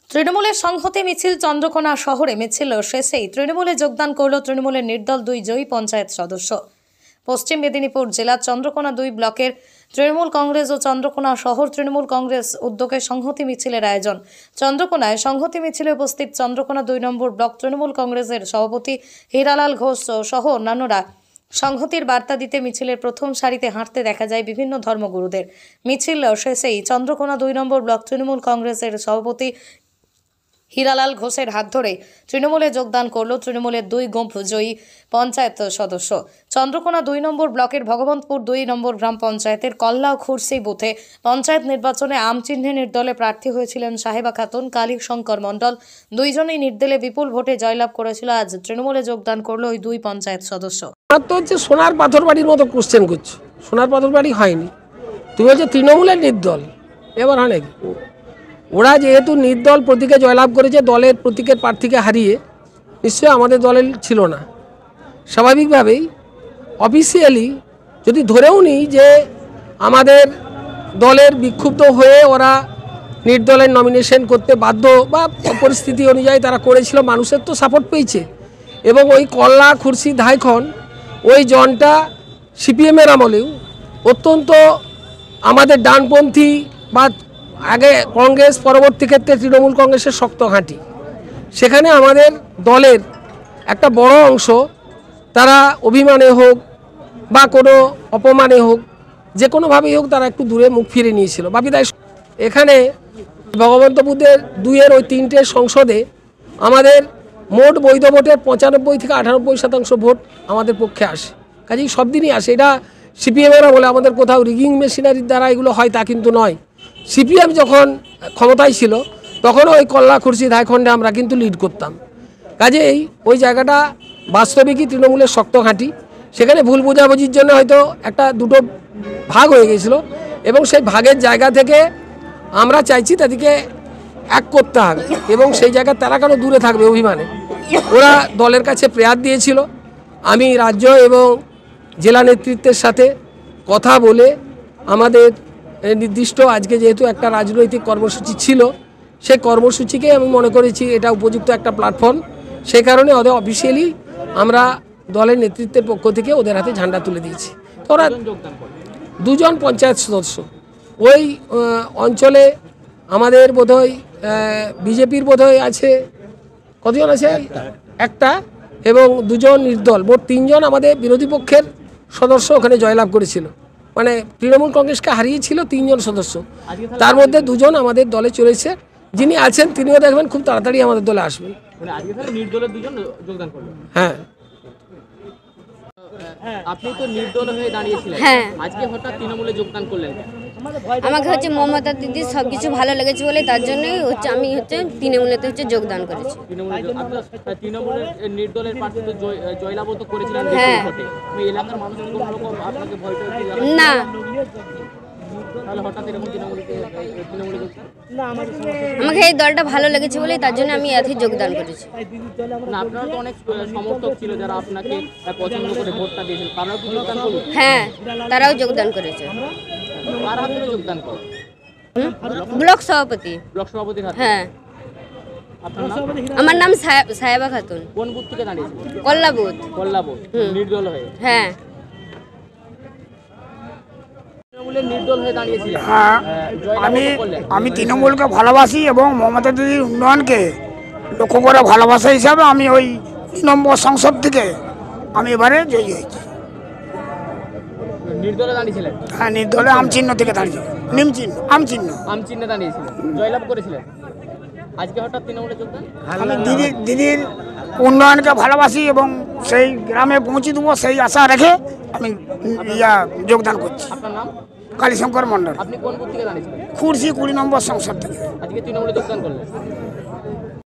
তৃণমূলের সংহতি মিছিল চন্দ্রকোনা শহরে মিছিল শেষেই তৃণমূলে যোগদান করল তৃণমূলের নির্দল 2 জয়ী পঞ্চায়েত সদস্য। পশ্চিম মেদিনীপুর জেলার চন্দ্রকোনা 2 ব্লকের তৃণমূল কংগ্রেস ও চন্দ্রকোনা শহর তৃণমূল কংগ্রেস উদ্যোগে সংহতি মিছিলের আয়োজন। চন্দ্রকোনায় সংহতি মিছিলে উপস্থিত চন্দ্রকোনা 2 নম্বর ব্লক তৃণমূল কংগ্রেসের সভাপতি হীরালাল ঘোষ সহ অন্যান্যরা সংহতির বার্তা দিতে মিছিলের প্রথম সারিতে হাঁটতে দেখা যায় বিভিন্ন ধর্মগুরুদের। মিছিল শেষেই চন্দ্রকোনা 2 নম্বর ব্লক তৃণমূল কংগ্রেসের সভাপতি হীরালাল ঘোষের হাত ধরে তৃণমূলে যোগদান করল তৃণমূলের 2 জয়ী পঞ্চায়েত সদস্য। চন্দ্রকোনা 2 নম্বর ব্লকের ভগবন্তপুর 2 নম্বর গ্রাম পঞ্চায়েতের কল্লাও খুরসি বুথে পঞ্চায়েত নির্বাচনে আম চিহ্নে নির্দলে প্রার্থী হয়েছিলেন সাহেবা খাতুন, কালী শঙ্কর মণ্ডল। দুইজনেই নির্দলে বিপুল ভোটে জয়লাভ করেছিল। আজ তৃণমূলে যোগদান করলো ওই 2 পঞ্চায়েত সদস্য। তো হচ্ছে সোনার পাথর বাড়ির মতো কোশ্চেন করছো। সোনার পাথর বাড়ি হয়নি, তুমি হচ্ছে তৃণমূলের নির্দল, এবার হয় নাকি? ওরা যেহেতু নির্দল প্রতীকে জয়লাভ করেছে, দলের প্রতীকের প্রার্থীকে হারিয়ে, নিশ্চয়ই আমাদের দলের ছিল না। স্বাভাবিকভাবেই অফিসিয়ালি যদি ধরেও নিই যে আমাদের দলের বিক্ষুব্ধ হয়ে ওরা নির্দলের নমিনেশন করতে বাধ্য বা পরিস্থিতি অনুযায়ী তারা করেছিল, মানুষের তো সাপোর্ট পেয়েছে। এবং ওই কল্লা খুরসি ধাইখন ওই জনটা সিপিএমের আমলেও অত্যন্ত আমাদের ডানপন্থী বা আগে কংগ্রেস পরবর্তী ক্ষেত্রে তৃণমূল কংগ্রেসের শক্ত ঘাঁটি। সেখানে আমাদের দলের একটা বড় অংশ তারা অভিমানে হোক বা কোনো অপমানে হোক, যে কোনোভাবেই হোক, তারা একটু দূরে মুখ ফিরে নিয়েছিল। বাপিদাই এখানে ভগবন্তপুরের 2-এর ওই 3টে সংসদে আমাদের মোট বৈধ ভোটের 95 থেকে 98% ভোট আমাদের পক্ষে আসে। কাজেই সব দিনই আসে। এটা সিপিএমেরা বলে আমাদের কোথাও রিগিং মেশিনারির দ্বারা এগুলো হয়, তা কিন্তু নয়। সিপিএম যখন ক্ষমতায় ছিল তখন ওই কল্লা খুরসি ধাইখণ্ডে আমরা কিন্তু লিড করতাম। কাজেই ওই জায়গাটা বাস্তবিকই তৃণমূলের শক্ত ঘাঁটি। সেখানে ভুল বোঝাবুঝির জন্য হয়তো একটা দুটো ভাগ হয়ে গেছিলো, এবং সেই ভাগের জায়গা থেকে আমরা চাইছি তাদেরকে এক করতে হবে, এবং সেই জায়গায় তারা কেন দূরে থাকবে অভিমানে। ওরা দলের কাছে প্রেয়ার দিয়েছিল। আমি রাজ্য এবং জেলা নেতৃত্বের সাথে কথা বলে আমাদের নির্দিষ্ট আজকে যেহেতু একটা রাজনৈতিক কর্মসূচি ছিল, সেই কর্মসূচিকে আমি মনে করেছি এটা উপযুক্ত একটা প্ল্যাটফর্ম। সেই কারণে ওদের অফিসিয়ালি আমরা দলের নেতৃত্বের পক্ষ থেকে ওদের হাতে ঝান্ডা তুলে দিয়েছি। তো ওরা 2 জন পঞ্চায়েত সদস্য ওই অঞ্চলে আমাদের বোধহয় বিজেপির বোধহয় আছে, কতজন আছে? একটা, এবং 2 জন নির্দল, মোট 3 জন আমাদের বিরোধী পক্ষের সদস্য ওখানে জয়লাভ করেছিল। মানে তৃণমূল কংগ্রেসকে হারিয়েছিল 3 জন সদস্য, তার মধ্যে 2 জন আমাদের দলে চলেছে। যিনি আছেন তিনিও দেখবেন খুব তাড়াতাড়ি আমাদের দলে আসবেন। হ্যাঁ, আপনি তো নির্দল হয়ে দাঁড়িয়েছিলেন, আজকে হঠাৎ তৃণমূলে যোগদান করলেন। আমাকে হচ্ছে মমতা দিদি সব কিছু ভালো লেগেছে বলে তার জন্যই হচ্ছে আমি হচ্ছে তৃণমূলেতে হচ্ছে যোগদান করেছি। তৃণমূলের নির্দলের প্রার্থী তো জয়লাভ তো করেছিলেন, এলাকার মানুষ কোনো রকম আপনাকে ভয় না। তাহলে হঠাৎ এরকম তৃণমূলে আমাকে এই দলটা ভালো লেগেছে বলেই তার জন্য আমি এতে যোগদান করেছি। না, আপনারা তো অনেক সমর্থক ছিল যারা আপনাকে পছন্দ করে ভোটটা দিয়েছিল, তারাও কি যোগদান করলো? হ্যাঁ, তারাও যোগদান করেছে। কার হাতে যোগদান করে? ব্লক সভাপতি। ব্লক সভাপতির হাতে? হ্যাঁ। আপনার নাম? আমার নাম সাহেবা খাতুন। কোন বুথ থেকে দাঁড়িয়েছিলেন? কল্লা বুথ। কল্লা বুথ, নির্দল হয়ে? হ্যাঁ। নির্দল হয়ে দাঁড়িয়েছিলেন। আমি তৃণমূলকে ভালোবাসি এবং মমতা দিদির উন্নয়নকে লক্ষ্য করে ভালোবাসা হিসাবে আমি ওই 2 নম্বর সংসদ থেকে আমি এবারে জয়ী হয়েছি। নির্দলে দাঁড়িয়েছিলেন? হ্যাঁ, নির্দলে আম চিহ্ন থেকে দাঁড়িয়েছি। নিম চিহ্ন, আম চিহ্ন। আম চিহ্নে দাঁড়িয়েছিলেন, জয়লাভ করেছিলেন। আজকে হঠাৎ তৃণমূলে যোগদান? আমি দিদির উন্নয়নকে ভালোবাসি এবং সেই গ্রামে পৌঁছে দেবো সেই আশা রেখে আমি যোগদান করছি। আপনার নাম? কালী শঙ্কর মণ্ডল। আপনি কোন বুথ থেকে দাঁড়িয়েছিলেন? খুরসি 20 নম্বর সংসদ থেকে। আজকে তৃণমূলে যোগদান করলেন।